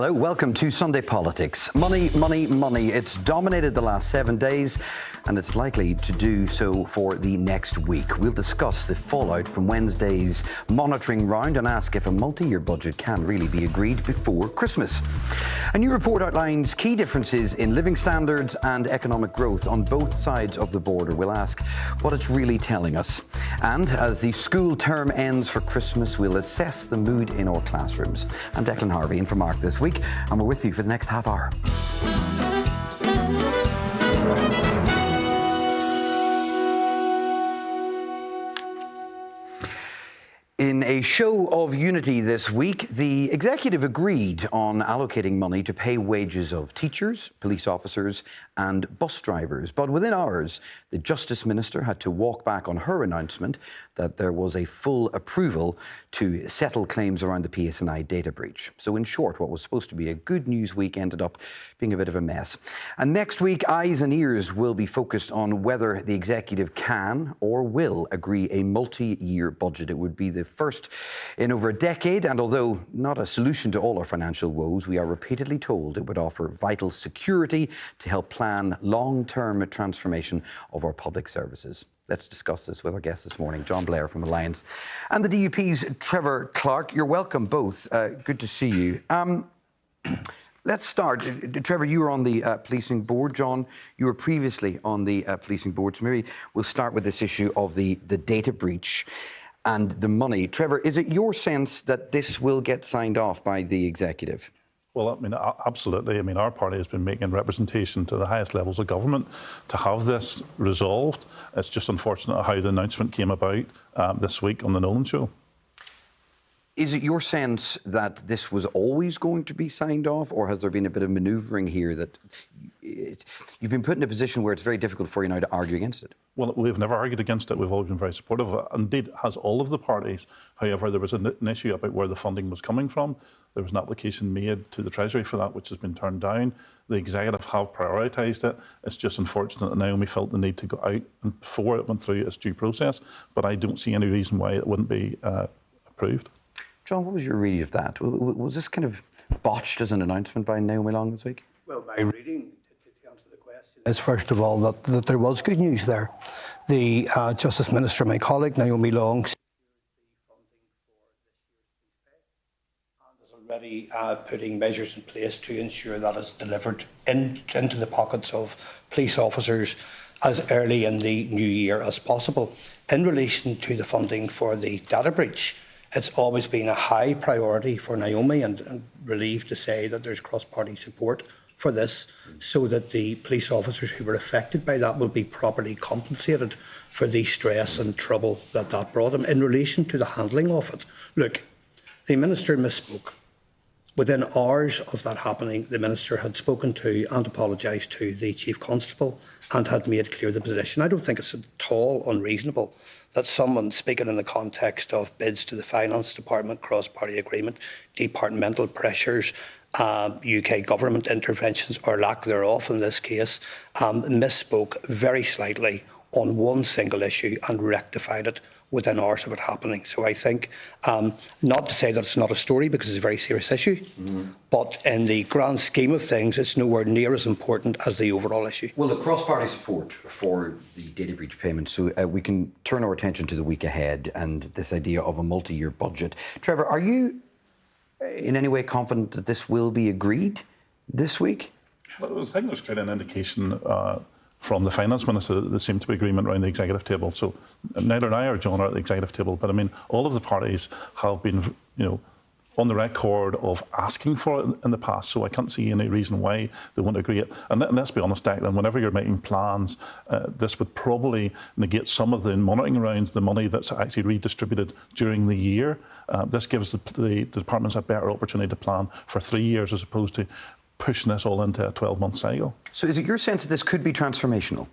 Hello, welcome to Sunday Politics. Money, money, money. It's dominated the last 7 days and it's likely to do so for the next week. We'll discuss the fallout from Wednesday's monitoring round and ask if a multi-year budget can really be agreed before Christmas. A new report outlines key differences in living standards and economic growth on both sides of the border. We'll ask what it's really telling us. And as the school term ends for Christmas, we'll assess the mood in our classrooms. I'm Declan Harvey in for Mark this week, and we're with you for the next half hour. In a show of unity this week, the executive agreed on allocating money to pay wages of teachers, police officers and bus drivers. But within hours, the Justice Minister had to walk back on her announcement that there was a full approval to settle claims around the PSNI data breach. So in short, what was supposed to be a good news week ended up being a bit of a mess. And next week, eyes and ears will be focused on whether the executive can or will agree a multi-year budget. It would be the first in over a decade, and although not a solution to all our financial woes, we are repeatedly told it would offer vital security to help plan long-term transformation of our public services. Let's discuss this with our guests this morning, John Blair from Alliance and the DUP's Trevor Clark. You're welcome both. Good to see you. Let's start. Trevor, you were on the policing board. John, you were previously on the policing board. So maybe we'll start with this issue of the data breach and the money. Trevor, is it your sense that this will get signed off by the executive? Well, I mean, absolutely. I mean, our party has been making representation to the highest levels of government to have this resolved. It's just unfortunate how the announcement came about this week on the Nolan Show. Is it your sense that this was always going to be signed off, or has there been a bit of manoeuvring here that you've been put in a position where it's very difficult for you now to argue against it? Well, we've never argued against it. We've always been very supportive of it. Indeed, has all of the parties. However, there was an issue about where the funding was coming from. There was an application made to the Treasury for that, which has been turned down. The executive have prioritised it. It's just unfortunate that Naomi felt the need to go out and before it went through its due process. But I don't see any reason why it wouldn't be approved. John, what was your reading of that? Was this kind of botched as an announcement by Naomi Long this week? Well, my reading, to answer the question, is first of all that there was good news there. The Justice Minister, my colleague, Naomi Long, secured the funding for this year's police pay and is already putting measures in place to ensure that it's delivered into the pockets of police officers as early in the new year as possible. In relation to the funding for the data breach, it's always been a high priority for Naomi, and relieved to say that there's cross-party support for this, so that the police officers who were affected by that will be properly compensated for the stress and trouble that brought them. In relation to the handling of it, look, the Minister misspoke. Within hours of that happening, the Minister had spoken to and apologised to the Chief Constable and had made clear the position. I don't think it's at all unreasonable that someone speaking in the context of bids to the Finance Department, cross-party agreement, departmental pressures, UK government interventions or lack thereof in this case, misspoke very slightly on one single issue and rectified it within hours of it happening. So I think, not to say that it's not a story because it's a very serious issue, but in the grand scheme of things, it's nowhere near as important as the overall issue. Well, the cross-party support for the data breach payment, so we can turn our attention to the week ahead and this idea of a multi-year budget. Trevor, are you in any way confident that this will be agreed this week? Well, I think there's clearly an indication from the Finance Minister that there seemed to be agreement around the executive table. So neither I or John are at the executive table, but I mean, all of the parties have been, on the record of asking for it in the past, so I can't see any reason why they won't agree it. And let's be honest, Declan, whenever you're making plans, this would probably negate some of the monitoring around the money that's actually redistributed during the year. This gives the departments a better opportunity to plan for 3 years as opposed to pushing this all into a 12-month cycle. So is it your sense that this could be transformational?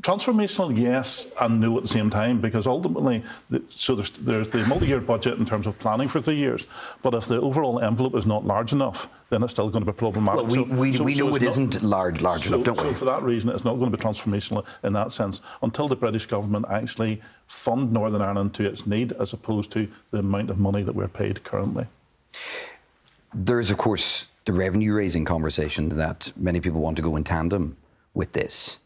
Transformational, yes, and no at the same time, because ultimately, there's the multi-year budget in terms of planning for 3 years, but if the overall envelope is not large enough, then it's still going to be problematic. Well, we know it isn't large enough, don't we? So for that reason, it's not going to be transformational in that sense, until the British government actually fund Northern Ireland to its need, as opposed to the amount of money that we're paid currently. There is, of course, the revenue-raising conversation that many people want to go in tandem with this.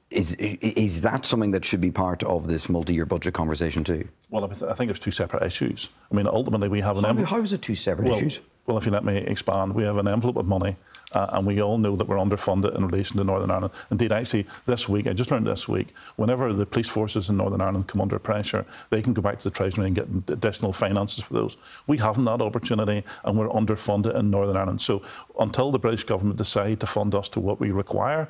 Is that something that should be part of this multi-year budget conversation too? Well, I think there's two separate issues. I mean, ultimately we have an envelope. How is it two separate issues? Well, if you let me expand, we have an envelope of money, and we all know that we're underfunded in relation to Northern Ireland. Indeed, actually, this week, I just learned this week, whenever the police forces in Northern Ireland come under pressure, they can go back to the Treasury and get additional finances for those. We haven't that opportunity, and we're underfunded in Northern Ireland. So until the British government decide to fund us to what we require,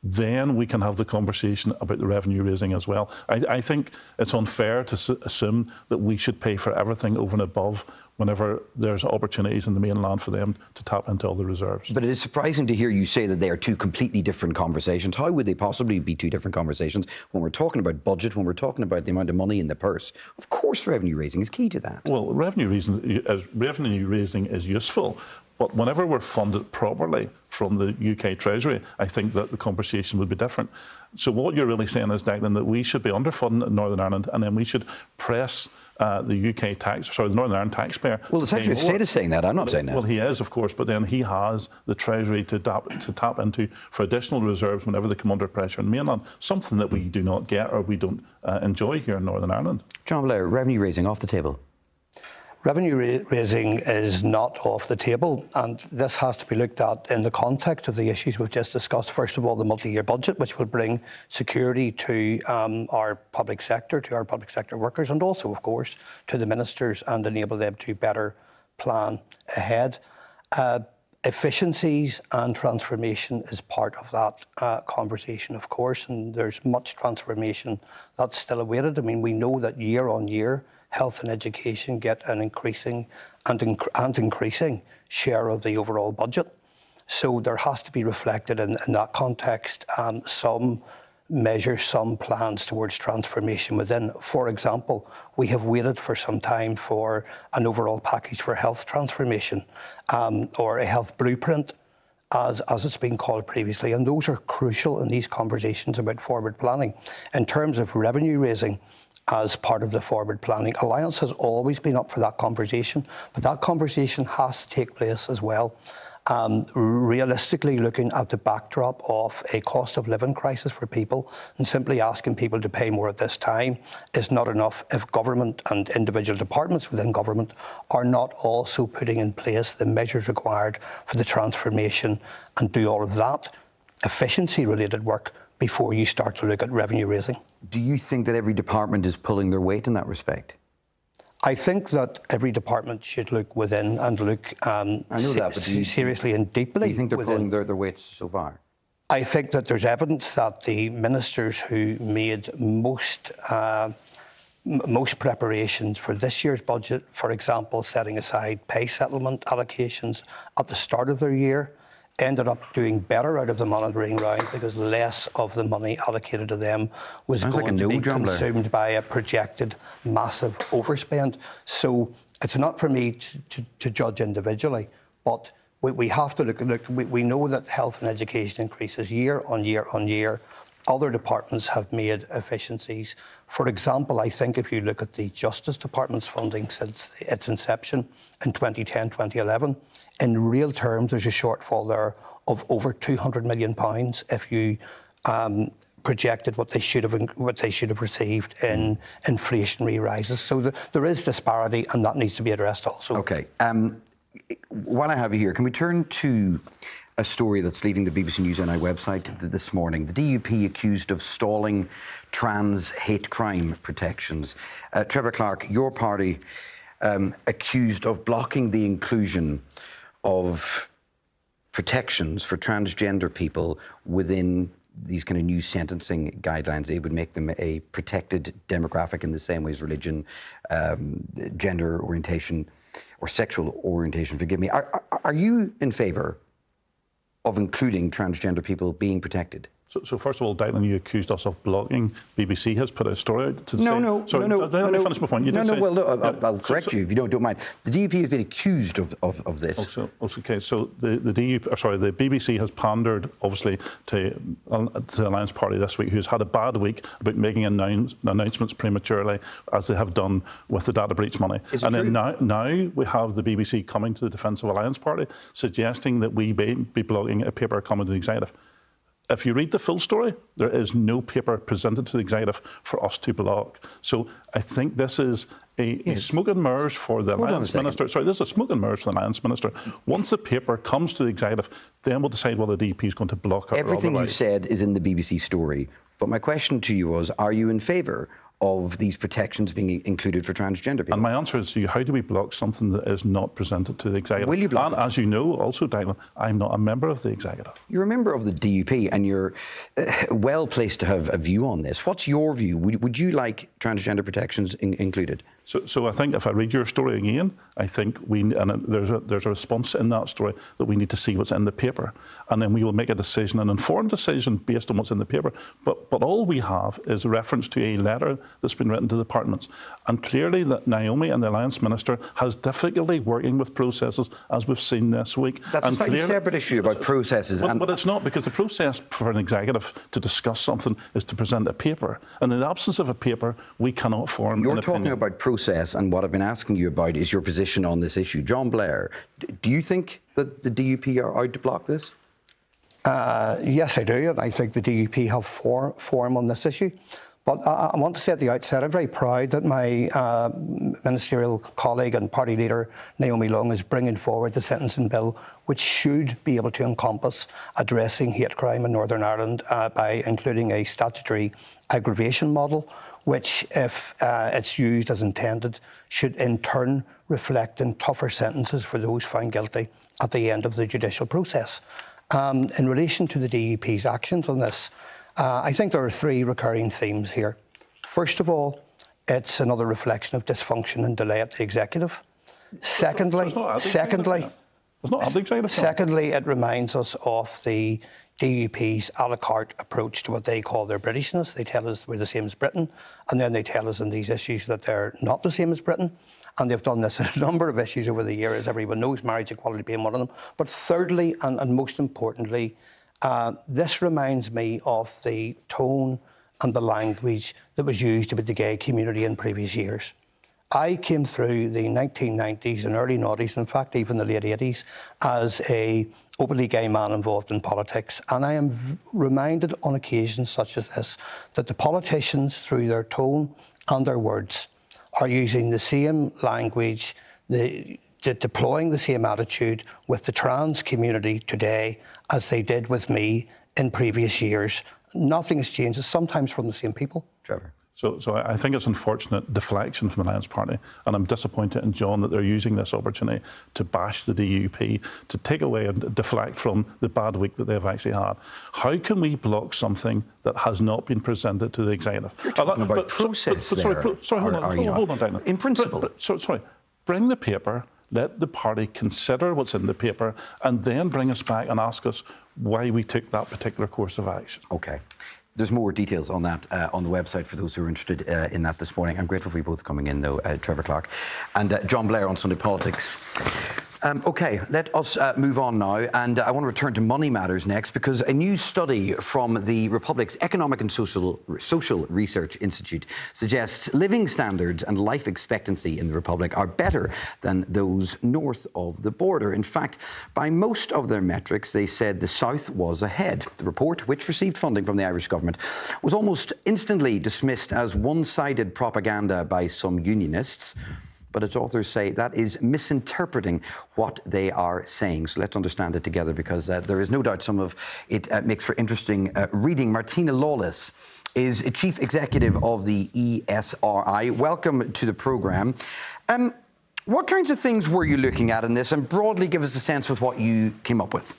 then we can have the conversation about the revenue raising as well. I think it's unfair to assume that we should pay for everything over and above whenever there's opportunities in the mainland for them to tap into all the reserves. But it is surprising to hear you say that they are two completely different conversations. How would they possibly be two different conversations when we're talking about budget, when we're talking about the amount of money in the purse? Of course revenue raising is key to that. Well, revenue raising is useful. But whenever we're funded properly from the UK Treasury, I think that the conversation would be different. So what you're really saying is, Declan, that we should be underfunding in Northern Ireland, and then we should press the Northern Ireland taxpayer. Well, the Secretary of State is saying that. I'm not saying that. Well, he is, of course, but then he has the Treasury to tap into for additional reserves whenever they come under pressure in the mainland, something that we do not get or we don't enjoy here in Northern Ireland. John Blair, revenue raising off the table. Revenue raising is not off the table, and this has to be looked at in the context of the issues we've just discussed. First of all, the multi-year budget, which will bring security to our public sector, to our public sector workers, and also, of course, to the ministers, and enable them to better plan ahead. Efficiencies and transformation is part of that conversation, of course, and there's much transformation that's still awaited. I mean, we know that year on year, health and education get an increasing share of the overall budget. So there has to be reflected in that context some measures, some plans towards transformation within. For example, we have waited for some time for an overall package for health transformation or a health blueprint, as it's been called previously. And those are crucial in these conversations about forward planning. In terms of revenue raising, as part of the forward planning, Alliance has always been up for that conversation, but that conversation has to take place as well. Realistically looking at the backdrop of a cost of living crisis for people, and simply asking people to pay more at this time is not enough if government and individual departments within government are not also putting in place the measures required for the transformation and do all of that efficiency related work before you start to look at revenue raising. Do you think that every department is pulling their weight in that respect? I think that every department should look within and look seriously and deeply. Do you think they're within. pulling their weights so far? I think that there's evidence that the ministers who made most preparations for this year's budget, for example, setting aside pay settlement allocations at the start of their year, ended up doing better out of the monitoring round because less of the money allocated to them was going to be consumed by a projected massive overspend. So it's not for me to judge individually, but we have to look. We know that health and education increases year on year on year. Other departments have made efficiencies. For example, I think if you look at the Justice Department's funding since its inception in 2010, 2011, in real terms, there's a shortfall there of over £200 million if you projected what they should have received in inflationary rises. So there is disparity, and that needs to be addressed also. Okay. While I have you here, can we turn to a story that's leading the BBC News NI website this morning? The DUP accused of stalling trans hate crime protections. Trevor Clark, your party, accused of blocking the inclusion of protections for transgender people within these kind of new sentencing guidelines. It would make them a protected demographic in the same way as religion, gender orientation, or sexual orientation, forgive me. Are you in favour of including transgender people being protected? So first of all, Declan, you accused us of blocking. BBC has put a story out to say... No. Sorry, let me finish my point. You did say... I'll correct you if you don't mind. The DUP has been accused of this. Okay, so the BBC has pandered, obviously, to the Alliance Party this week, who's had a bad week about making announcements prematurely, as they have done with the data breach money. And then now we have the BBC coming to the defence of Alliance Party, suggesting that we be blocking a paper coming to the executive. If you read the full story, there is no paper presented to the executive for us to block. So I think this is a smoke and mirrors for the Alliance Minister. Sorry, this is a smoke and mirrors for the Alliance Minister. Once the paper comes to the executive, then we'll decide whether the DP is going to block it. Everything you said is in the BBC story. But my question to you was, are you in favour of these protections being included for transgender people? And my answer is to you, how do we block something that is not presented to the executive? Will you block it? As you know, also, Declan, I'm not a member of the executive. You're a member of the DUP and you're well placed to have a view on this. What's your view? Would you like transgender protections included? So I think if I read your story again, I think there's a response in that story that we need to see what's in the paper, and then we will make a decision, an informed decision based on what's in the paper. But all we have is a reference to a letter that's been written to the departments, and clearly that Naomi and the Alliance Minister has difficulty working with processes, as we've seen this week. That's a slightly separate issue about processes. But it's not, because the process for an executive to discuss something is to present a paper, and in the absence of a paper, we cannot form an opinion. You're talking about process, and what I've been asking you about is your position on this issue. John Blair, do you think that the DUP are out to block this? Yes, I do, and I think the DUP have form on this issue. But I want to say at the outset, I'm very proud that my ministerial colleague and party leader, Naomi Long, is bringing forward the sentencing bill, which should be able to encompass addressing hate crime in Northern Ireland by including a statutory aggravation model, which, if it's used as intended, should in turn reflect in tougher sentences for those found guilty at the end of the judicial process. In relation to the DUP's actions on this, I think there are three recurring themes here. First of all, it's another reflection of dysfunction and delay at the executive. Secondly, it reminds us of the DUP's a la carte approach to what they call their Britishness. They tell us we're the same as Britain, and then they tell us in these issues that they're not the same as Britain. And they've done this in a number of issues over the years. Everyone knows marriage equality being one of them. But thirdly, and most importantly, this reminds me of the tone and the language that was used about the gay community in previous years. I came through the 1990s and early noughties, in fact, even the late 80s, as a openly gay man involved in politics. And I am reminded on occasions such as this that the politicians, through their tone and their words, are using the same language, deploying the same attitude with the trans community today as they did with me in previous years. Nothing has changed. It's sometimes from the same people. Trevor. So I think it's unfortunate deflection from the Alliance Party, and I'm disappointed in John that they're using this opportunity to bash the DUP, to take away and deflect from the bad week that they've actually had. How can we block something that has not been presented to the executive? You're talking about process there. Hold on, Dana. In principle. Bring the paper, let the party consider what's in the paper, and then bring us back and ask us why we took that particular course of action. OK. There's more details on that on the website for those who are interested in that this morning. I'm grateful for you both coming in, though, Trevor Clark and John Blair on Sunday Politics. OK, let us move on now, and I want to return to money matters next, because a new study from the Republic's Economic and Social Research Institute suggests living standards and life expectancy in the Republic are better than those north of the border. In fact, by most of their metrics, they said the South was ahead. The report, which received funding from the Irish government, was almost instantly dismissed as one-sided propaganda by some unionists. But its authors say that is misinterpreting what they are saying. So let's understand it together, because there is no doubt some of it makes for interesting reading. Martina Lawless is Chief Executive of the ESRI. Welcome to the programme. What kinds of things were you looking at in this? And broadly give us a sense of what you came up with.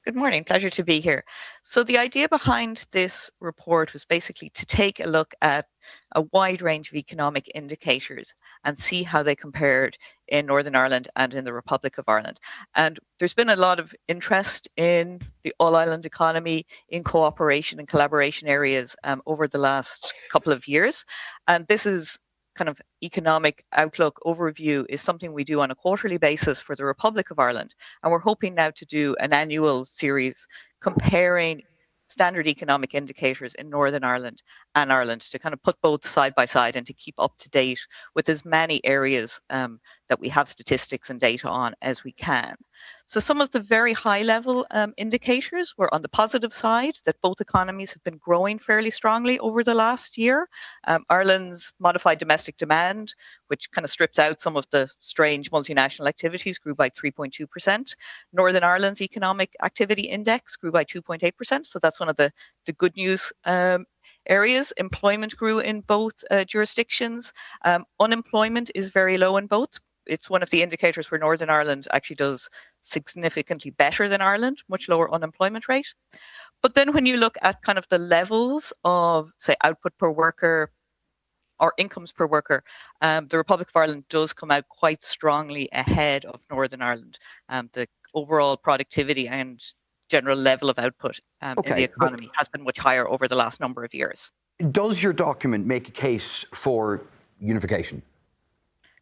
Good morning. Pleasure to be here. So the idea behind this report was basically to take a look at a wide range of economic indicators and see how they compared in Northern Ireland and in the Republic of Ireland. And there's been a lot of interest in the all-island economy, in cooperation and collaboration areas over the last couple of years. And this is kind of economic outlook overview is something we do on a quarterly basis for the Republic of Ireland. And we're hoping now to do an annual series comparing standard economic indicators in Northern Ireland and Ireland to kind of put both side by side and to keep up to date with as many areas that we have statistics and data on as we can. So some of the very high level indicators were on the positive side, that both economies have been growing fairly strongly over the last year. Ireland's modified domestic demand, which kind of strips out some of the strange multinational activities, grew by 3.2%. Northern Ireland's economic activity index grew by 2.8%. So that's one of the good news areas. Employment grew in both jurisdictions. Unemployment is very low in both. It's one of the indicators where Northern Ireland actually does significantly better than Ireland, much lower unemployment rate. But then when you look at kind of the levels of, say, output per worker or incomes per worker, the Republic of Ireland does come out quite strongly ahead of Northern Ireland. The overall productivity and general level of output in the economy has been much higher over the last number of years. Does your document make a case for unification?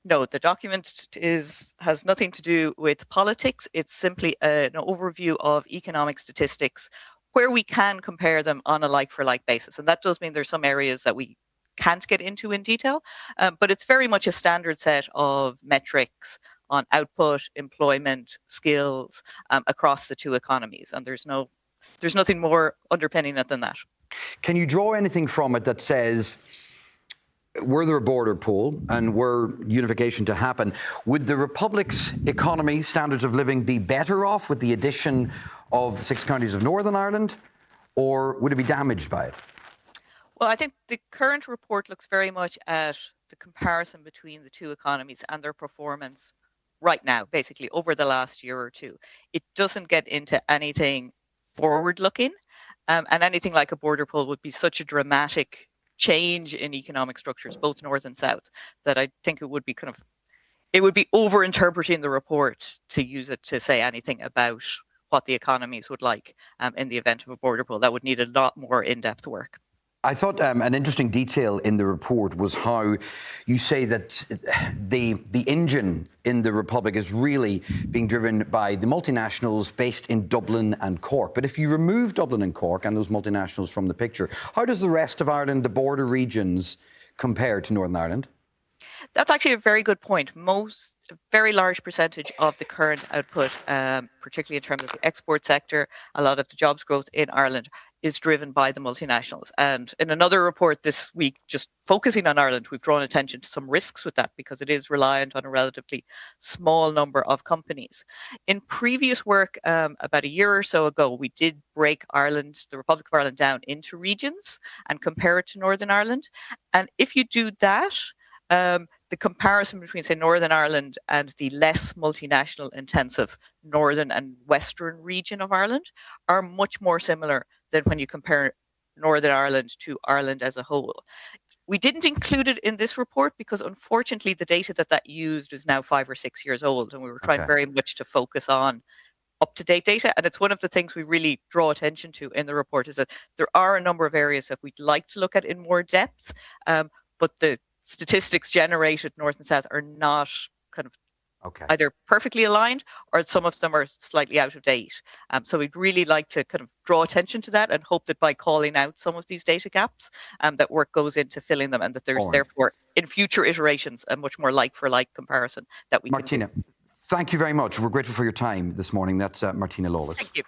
No, the document has nothing to do with politics. It's simply an overview of economic statistics where we can compare them on a like-for-like basis. And that does mean there's some areas that we can't get into in detail, but it's very much a standard set of metrics on output, employment, skills across the two economies. And there's nothing more underpinning it than that. Can you draw anything from it that says, were there a border pool and were unification to happen, would the Republic's economy, standards of living, be better off with the addition of the 6 counties of Northern Ireland, or would it be damaged by it? Well, I think the current report looks very much at the comparison between the two economies and their performance right now, basically over the last year or two. It doesn't get into anything forward-looking, and anything like a border pool would be such a dramatic change in economic structures, both north and south, that I think it would be over-interpreting the report to use it to say anything about what the economies would like in the event of a border pool. That would need a lot more in-depth work. I thought an interesting detail in the report was how you say that the engine in the Republic is really being driven by the multinationals based in Dublin and Cork. But if you remove Dublin and Cork and those multinationals from the picture, how does the rest of Ireland, the border regions, compare to Northern Ireland? That's actually a very good point. A very large percentage of the current output, particularly in terms of the export sector, a lot of the jobs growth in Ireland is driven by the multinationals. And in another report this week, just focusing on Ireland, we've drawn attention to some risks with that because it is reliant on a relatively small number of companies. In previous work, about a year or so ago, we did break Ireland, the Republic of Ireland, down into regions and compare it to Northern Ireland. And if you do that, the comparison between, say, Northern Ireland and the less multinational intensive northern and western region of Ireland are much more similar than when you compare Northern Ireland to Ireland as a whole. We didn't include it in this report because, unfortunately, the data that used is now 5 or 6 years old, and we were trying very much to focus on up-to-date data. And it's one of the things we really draw attention to in the report is that there are a number of areas that we'd like to look at in more depth, but the statistics generated north and south are not kind of either perfectly aligned or some of them are slightly out of date. So we'd really like to kind of draw attention to that and hope that by calling out some of these data gaps, that work goes into filling them and that there's therefore in future iterations a much more like-for-like comparison that we Martina, can do. Thank you very much. We're grateful for your time this morning. That's Martina Lawless. Thank you.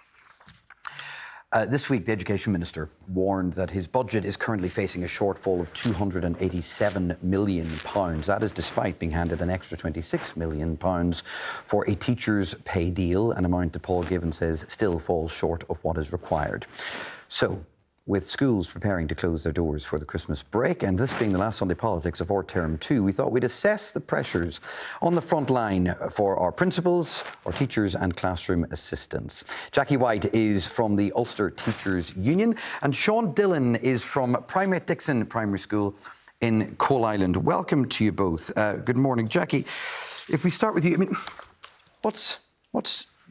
This week, the Education Minister warned that his budget is currently facing a shortfall of £287 million. That is despite being handed an extra £26 million for a teacher's pay deal, an amount that Paul Given says still falls short of what is required. So, with schools preparing to close their doors for the Christmas break, and this being the last Sunday Politics of our Term 2, we thought we'd assess the pressures on the front line for our principals, our teachers and classroom assistants. Jackie White is from the Ulster Teachers Union, and Sean Dillon is from Primate Dixon Primary School in Coal Island. Welcome to you both. Good morning. Jackie, if we start with you, I mean, what's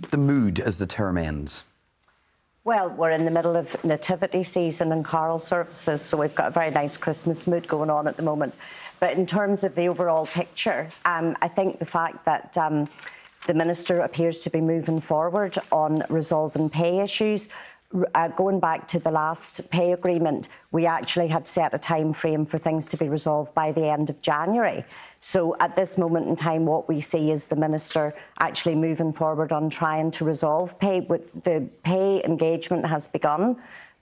the mood as the term ends? Well, we're in the middle of nativity season and carol services, so we've got a very nice Christmas mood going on at the moment. But in terms of the overall picture, I think the fact that the Minister appears to be moving forward on resolving pay issues. Going back to the last pay agreement, we actually had set a time frame for things to be resolved by the end of January. So at this moment in time, what we see is the Minister actually moving forward on trying to resolve pay. The pay engagement has begun,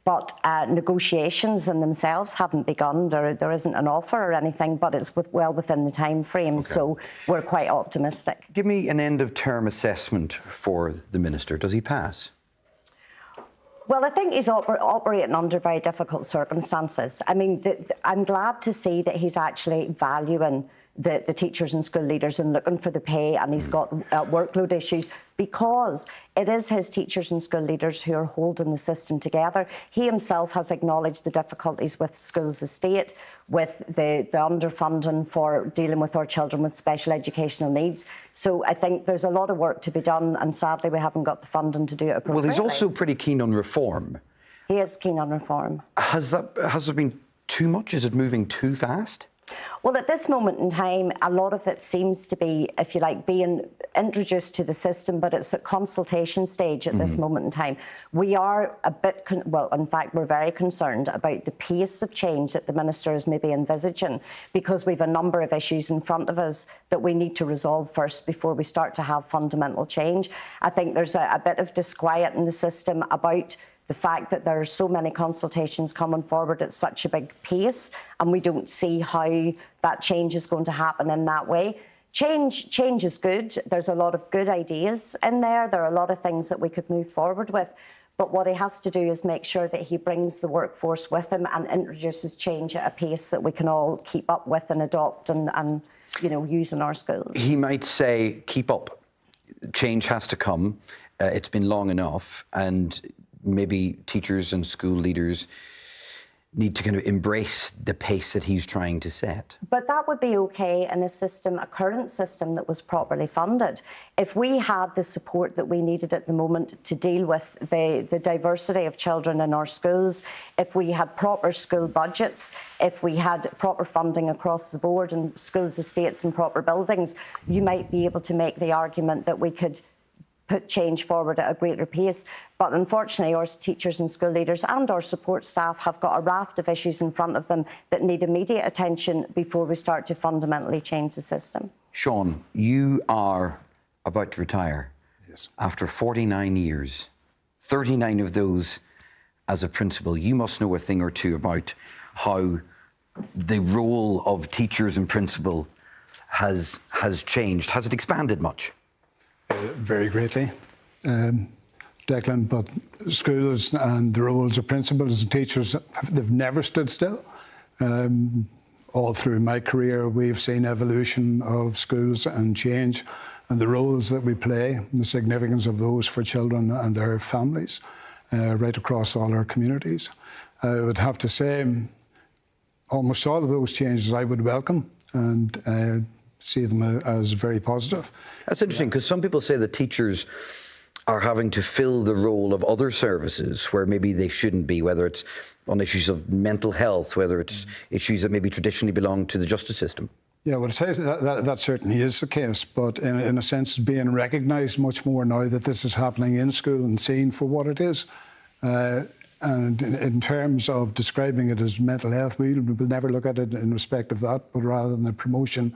but negotiations in themselves haven't begun. There isn't an offer or anything, but it's well within the time frame. Okay. So we're quite optimistic. Give me an end of term assessment for the Minister. Does he pass? Well, I think he's operating under very difficult circumstances. I mean, I'm glad to see that he's actually valuing the teachers and school leaders and looking for the pay, and he's got workload issues, because it is his teachers and school leaders who are holding the system together. He himself has acknowledged the difficulties with schools' estate, with the underfunding for dealing with our children with special educational needs. So I think there's a lot of work to be done, and sadly we haven't got the funding to do it appropriately. Well, he's also pretty keen on reform. He is keen on reform. Has there been too much? Is it moving too fast? Well, at this moment in time, a lot of it seems to be, if you like, being introduced to the system, but it's at consultation stage at this moment in time. We are a bit, well, in fact, we're very concerned about the pace of change that the Minister is maybe envisaging, because we've a number of issues in front of us that we need to resolve first before we start to have fundamental change. I think there's a bit of disquiet in the system about the fact that there are so many consultations coming forward at such a big pace, and we don't see how that change is going to happen in that way. Change is good. There's a lot of good ideas in there. There are a lot of things that we could move forward with. But what he has to do is make sure that he brings the workforce with him and introduces change at a pace that we can all keep up with and adopt and use in our schools. He might say, keep up. Change has to come. It's been long enough, and maybe teachers and school leaders need to kind of embrace the pace that he's trying to set. But that would be okay in a current system that was properly funded. If we had the support that we needed at the moment to deal with the diversity of children in our schools, if we had proper school budgets, if we had proper funding across the board in schools, estates and proper buildings, you might be able to make the argument that we could put change forward at a greater pace. But unfortunately, our teachers and school leaders and our support staff have got a raft of issues in front of them that need immediate attention before we start to fundamentally change the system. Sean, you are about to retire. Yes. After 49 years, 39 of those as a principal. You must know a thing or two about how the role of teachers and principal has changed. Has it expanded much? Very greatly, Declan, but schools and the roles of principals and teachers, they've never stood still. All through my career, we've seen evolution of schools and change, and the roles that we play, the significance of those for children and their families, right across all our communities. I would have to say almost all of those changes I would welcome and see them as very positive. That's interesting, because some people say that teachers are having to fill the role of other services where maybe they shouldn't be, whether it's on issues of mental health, whether it's issues that maybe traditionally belong to the justice system. Yeah, well, that certainly is the case, but in a sense, it's being recognised much more now that this is happening in school and seen for what it is. And in terms of describing it as mental health, we will never look at it in respect of that, but rather than the promotion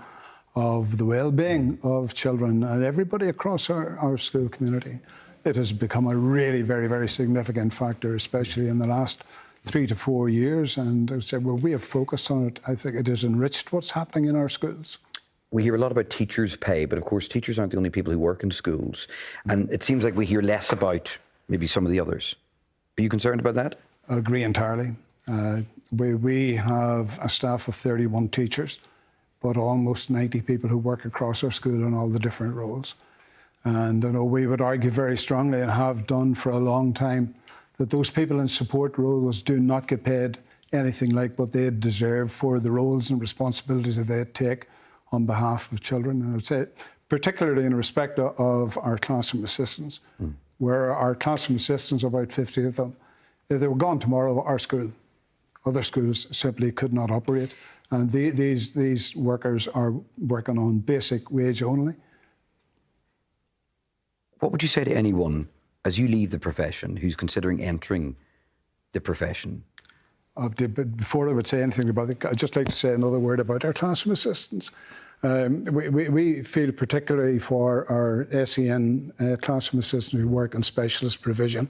of the well-being of children and everybody across our school community. It has become a really very, very significant factor, especially in the last 3 to 4 years. And I would say, well, we have focused on it. I think it has enriched what's happening in our schools. We hear a lot about teachers' pay, but of course, teachers aren't the only people who work in schools. And it seems like we hear less about maybe some of the others. Are you concerned about that? I agree entirely. We have a staff of 31 teachers, but almost 90 people who work across our school in all the different roles. And I know we would argue very strongly, and have done for a long time, that those people in support roles do not get paid anything like what they deserve for the roles and responsibilities that they take on behalf of children. And I'd say, particularly in respect of our classroom assistants, where our classroom assistants, about 50 of them, if they were gone tomorrow, our school, other schools simply could not operate. And these workers are working on basic wage only. What would you say to anyone as you leave the profession who's considering entering the profession? But before I would say anything about it, I'd just like to say another word about our classroom assistants. We feel particularly for our SEN classroom assistants who work in specialist provision.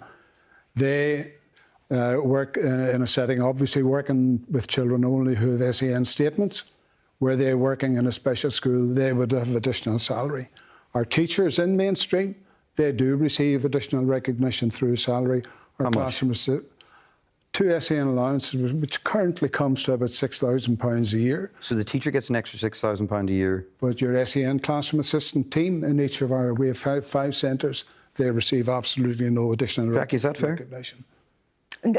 They work in a setting, obviously working with children only who have SEN statements. Were they working in a special school, they would have additional salary. Our teachers in mainstream, they do receive additional recognition through salary. How much? 2 SEN allowances, which currently comes to about £6,000 a year. So the teacher gets an extra £6,000 a year? But your SEN classroom assistant team in each of we have five centres, they receive absolutely no additional Jackie, is that fair? recognition.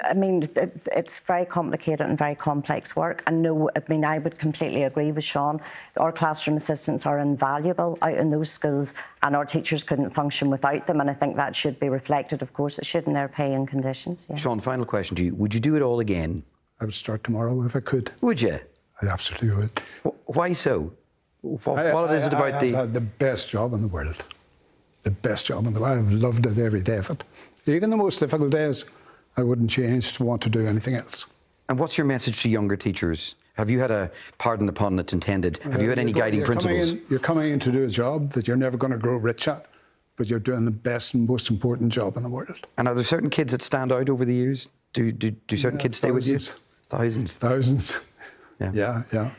I mean, it's very complicated and very complex work. And no, I mean, I would completely agree with Sean. Our classroom assistants are invaluable out in those schools, and our teachers couldn't function without them. And I think that should be reflected, of course, it should in their pay and conditions. Yeah. Sean, final question to you. Would you do it all again? I would start tomorrow if I could. Would you? I absolutely would. Why so? What is it about I've had the best job in the world. The best job in the world. I've loved it every day of it. Even the most difficult days, I wouldn't change to want to do anything else. And what's your message to younger teachers? Have you had a, pardon the pun that's intended, have you had any guiding principles? You're coming in to do a job that you're never going to grow rich at, but you're doing the best and most important job in the world. And are there certain kids that stand out over the years? Do certain kids stay with you? Thousands. Thousands. Yeah. Yeah.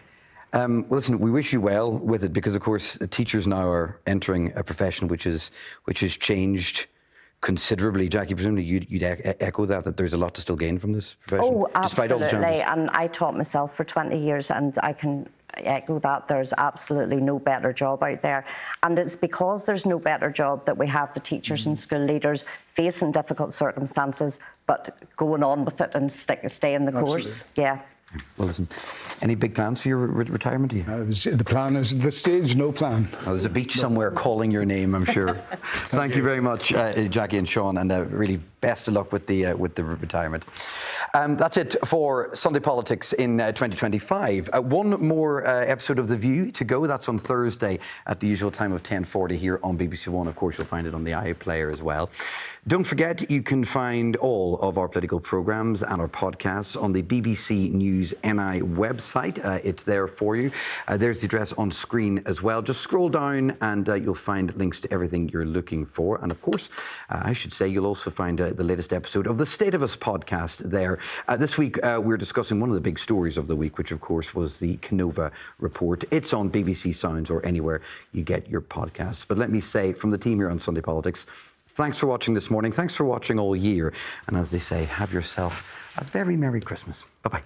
Well, listen, we wish you well with it because, of course, the teachers now are entering a profession which has changed considerably. Jackie, presumably you'd echo that there's a lot to still gain from this profession, Oh, despite all the absolutely. challenges. And I taught myself for 20 years, and I can echo that. There's absolutely no better job out there. And it's because there's no better job that we have the teachers and school leaders facing difficult circumstances, but going on with it and stay in the course. Yeah. Well, listen, any big plans for your retirement? The plan is, at this stage, no plan. Oh, there's a beach somewhere calling your name, I'm sure. Thank you very much, Jackie and Sean, and really best of luck with the retirement. That's it for Sunday Politics in 2025. One more episode of The View to go. That's on Thursday at the usual time of 10:40 here on BBC One. Of course, you'll find it on the iPlayer as well. Don't forget, you can find all of our political programmes and our podcasts on the BBC News NI website. It's there for you. There's the address on screen as well. Just scroll down and you'll find links to everything you're looking for. And of course, I should say, you'll also find the latest episode of the State of Us podcast there. This week, we're discussing one of the big stories of the week, which of course was the Canova report. It's on BBC Sounds or anywhere you get your podcasts. But let me say, from the team here on Sunday Politics, thanks for watching this morning. Thanks for watching all year. And as they say, have yourself a very Merry Christmas. Bye-bye.